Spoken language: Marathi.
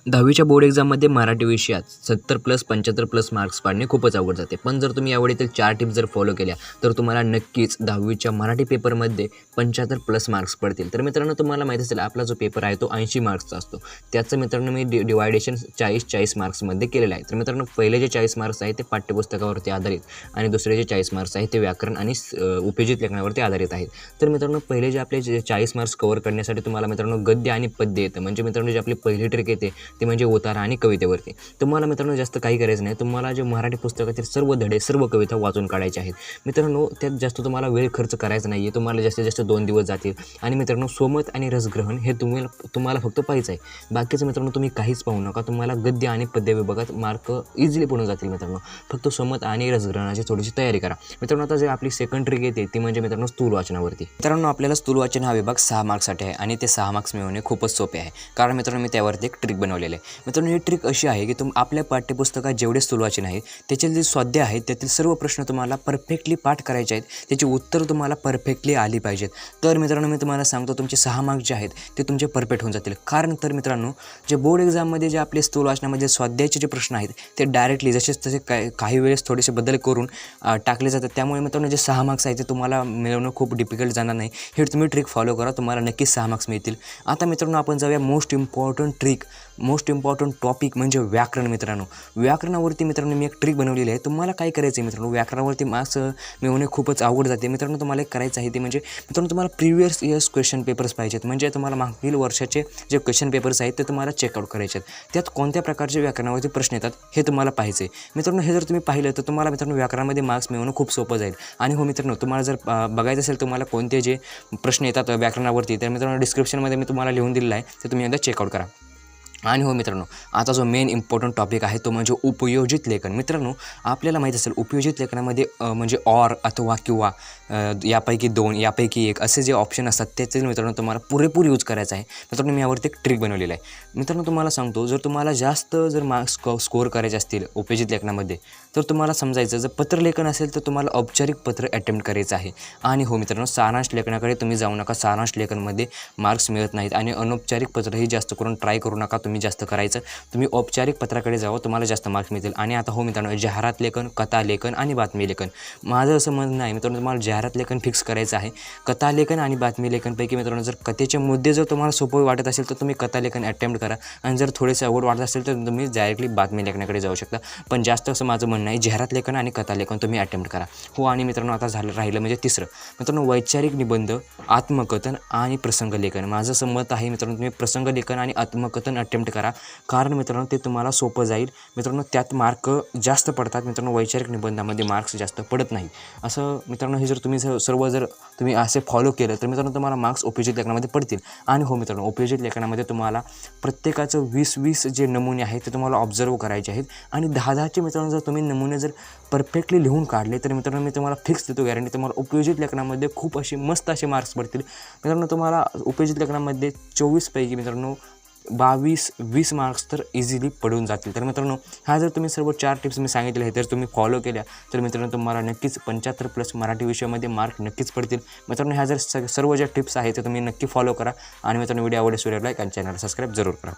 10वीच्या बोर्ड एक्झाममध्ये मराठी विषयात 70+ 75+ मार्क्स पाडणे खूपच अवघड जाते. पण जर तुम्ही यावेळीतील 4 टिप्स जर फॉलो केल्या तर तुम्हाला नक्कीच 10वीच्या मराठी पेपरमध्ये 75+ मार्क्स पडतील. तर मित्रांनो, तुम्हाला माहिती असेल आपला जो पेपर आहे तो 80 मार्क्सचा असतो. त्याचं मित्रांनो मी डिवायडेशन 40-40 मार्क्समध्ये केलेलं आहे. तर मित्रांनो, पहिले जे 40 मार्क्स आहेत ते पाठ्यपुस्तकावरती आधारित आणि दुसरे जे 40 मार्क्स आहेत ते व्याकरण आणि उपयोजित लेखनावरती आधारित आहेत. तर मित्रांनो, पहिले जे आपले 40 मार्क्स कव्हर करण्यासाठी तुम्हाला मित्रांनो गद्य आणि पद्य येतं. म्हणजे मित्रांनो, जे आपली पहिली ट्रिक येते ते म्हणजे उतारा आणि कवितेवरती. तुम्हाला मित्रांनो जास्त काही करायचं नाही. तुम्हाला जे मराठी पुस्तकातील सर्व धडे, सर्व कविता वाचून काढायचे आहेत. मित्रांनो, त्यात जास्त तुम्हाला वेळ खर्च करायचा नाही आहे. तुम्हाला जास्तीत जास्त 2 दिवस जातील. आणि मित्रांनो, स्वमत आणि रसग्रहण हे तुम्हाला फक्त पाहायचं आहे. बाकीचं मित्रांनो तुम्ही काहीच पाहू नका. तुम्हाला गद्य आणि पद्य विभागात मार्क इझिली पडून जातील मित्रांनो. फक्त स्वमत आणि रसग्रहणाची थोडीशी तयारी करा. मित्रांनो, आता जे आपली सेकंड ट्रिक येते ती म्हणजे मित्रांनो स्थूल वाचनावरती. मित्रांनो, आपल्याला स्थूल वाचन हा विभाग 6 मार्क्ससाठी आहे आणि ते 6 मार्क्स मिळवणे खूपच सोपे आहे. कारण मित्रांनो, मी त्यावरती एक ट्रिक बनवलेलं आहे. मित्रांनो, ही ट्रिक अशी आहे की आपल्या पाठ्यपुस्तकात जेवढे स्थूल वाचन आहे त्याचे जे स्वाध्याय आहेत त्यातील सर्व प्रश्न तुम्हाला परफेक्टली पाठ करायचे आहेत. त्याची उत्तर तुम्हाला परफेक्टली आली पाहिजेत. तर मित्रांनो, मी तुम्हाला सांगतो तुमचे 6 मार्क्स जे आहेत ते तुमचे परफेक्ट होऊन जातील. कारण तर मित्रांनो, जे बोर्ड एक्झाममध्ये जे आपले स्थूल वाचनामध्ये स्वाध्यायाचे जे प्रश्न आहेत ते डायरेक्टली जसेच तसे काही वेळेस थोडेसे बदल करून टाकले जातात. त्यामुळे मित्रांनो, जे 6 मार्क्स आहेत ते तुम्हाला मिळवणं खूप डिफिकल्ट जाणार नाही. हे तुम्ही ट्रिक फॉलो करा, तुम्हाला नक्कीच 6 मार्क्स मिळतील. आता मित्रांनो, आपण जाऊया most important trick, most important topic म्हणजे व्याकरण. मित्रांनो, व्याकरणावरती मित्रांनो मी एक ट्रिक बनवलेली आहे. तुम्हाला काय करायचं आहे मित्रांनो, व्याकरणावरती मार्क्स मिळवणे खूपच अवघड जाते. मित्रांनो, तुम्हाला एक करायचं आहे ते म्हणजे मित्रांनो तुम्हाला प्रिव्हियस इयर्स क्वेश्चन पेपर्स पाहिजेत. म्हणजे तुम्हाला मागील वर्षाचे जे क्वेश्चन पेपर्स आहेत ते तुम्हाला चेकआउट करायचे आहेत. त्यात कोणत्या प्रकारचे व्याकरणावरती प्रश्न येतात हे तुम्हाला पाहायचं आहे. मित्रांनो, हे जर तुम्ही पाहिलं तर तुम्हाला मित्रांनो व्याकरणामध्ये मार्क्स मिळवणं खूप सोपं जाईल. आणि हो मित्रांनो, तुम्हाला जर बघायचं असेल तुम्हाला कोणते जे प्रश्न येतात व्याकरणावरती तर मित्रांनो डिस्क्रिप्शनमध्ये मी तुम्हाला लिहून दिलेलं आहे, ते तुम्ही एकदा चेकआउट करा. आणि हो मित्रांनो, आता जो मेन इम्पॉर्टंट टॉपिक आहे तो म्हणजे उपयोजित लेखन. मित्रांनो, आपल्याला माहीत असेल उपयोजित लेखनामध्ये म्हणजे ऑर अथवा किंवा यापैकी 2 यापैकी 1 असे जे ऑप्शन असतात त्याचे मित्रांनो तुम्हाला पुरेपूर यूज करायचा आहे. मित्रांनो, मी यावरती एक ट्रिक बनवलेला आहे. मित्रांनो, तुम्हाला सांगतो, जर तुम्हाला जास्त जर मार्क्स स्कोअर करायचे असतील उपयोजित लेखनामध्ये तर तुम्हाला समजायचं, जर पत्रलेखन असेल तर तुम्हाला औपचारिक पत्र अटेम्प्ट करायचं आहे. आणि हो मित्रांनो, सारांश लेखनाकडे तुम्ही जाऊ नका. सारांश लेखनमध्ये मार्क्स मिळत नाहीत आणि अनौपचारिक पत्रही जास्त करून ट्राय करू नका तुम्ही जास्त करायचं. तुम्ही औपचारिक पत्राकडे जावं, तुम्हाला जास्त मार्क्स मिळतील. आणि आता हो मित्रांनो, जाहिरात लेखन, कथा लेखन आणि बातमी लेखन, माझं असं म्हणणं आहे मित्रांनो, तुम्हाला जाहिरात लेखन फिक्स करायचं आहे. कथा लेखन आणि बातमी लेखनपैकी मित्रांनो जर कथेचे मुद्दे जर तुम्हाला सोपं वाटत असेल तर तुम्ही कथा लेखन अटेम्प्ट करा. आणि जर थोडेसे अवघड वाटत असेल तर तुम्ही डायरेक्टली बातमी लेखनाकडे जाऊ शकता. पण जास्त असं माझं म्हणणं आहे, जाहिरात लेखन आणि कथा लेखन तुम्ही अटेम्प्ट करा. हो, आणि मित्रांनो आता राहिलं म्हणजे तिसरं मित्रांनो, वैचारिक निबंध, आत्मकथन आणि प्रसंग लेखन. माझं असं मत आहे मित्रांनो, तुम्ही प्रसंग लेखन आणि आत्मकथन अटेम्प्ट करा. कारण मित्रांनो ते तुम्हाला सोपं जाईल. मित्रांनो, त्यात मार्क जास्त पडतात. मित्रांनो, वैचारिक निबंधामध्ये मार्क्स जास्त पडत नाही. असं मित्रांनो, हे जर तुम्ही सर्व जर तुम्ही असे फॉलो केलं तर मित्रांनो तुम्हाला मार्क्स उपयोजित लेखनामध्ये पडतील. आणि हो मित्रांनो, उपयोजित लेखनामध्ये तुम्हाला प्रत्येकाचं 20-20 जे नमुने आहेत ते तुम्हाला ऑब्झर्व करायचे आहेत. आणि 10-10चे मित्रांनो जर तुम्ही नमुने जर परफेक्टली लिहून काढले तर मित्रांनो मी तुम्हाला फिक्स देतो गॅरंटी, तुम्हाला उपयोजित लेखनामध्ये खूप असे मस्त असे मार्क्स पडतील. मित्रांनो, तुम्हाला उपयोजित लेखनामध्ये 24 पैकी मित्रांनो 22-20 मार्क्स तर इझिली पडून जातील. तर मित्रांनो, ह्या जर तुम्ही सर्व 4 टिप्स मी सांगितले आहेत तर तुम्ही फॉलो केल्या तर मित्रांनो तुम्हाला नक्कीच 75+ मराठी विषयामध्ये मार्क नक्कीच पडतील. मित्रांनो, ह्या जर सर्व ज्या टिप्स आहेत ते तुम्ही नक्की फॉलो करा. आणि मित्रांनो, व्हिडिओ आवडल्यास लाईक आणि चॅनल सबस्क्राईब जरूर करा.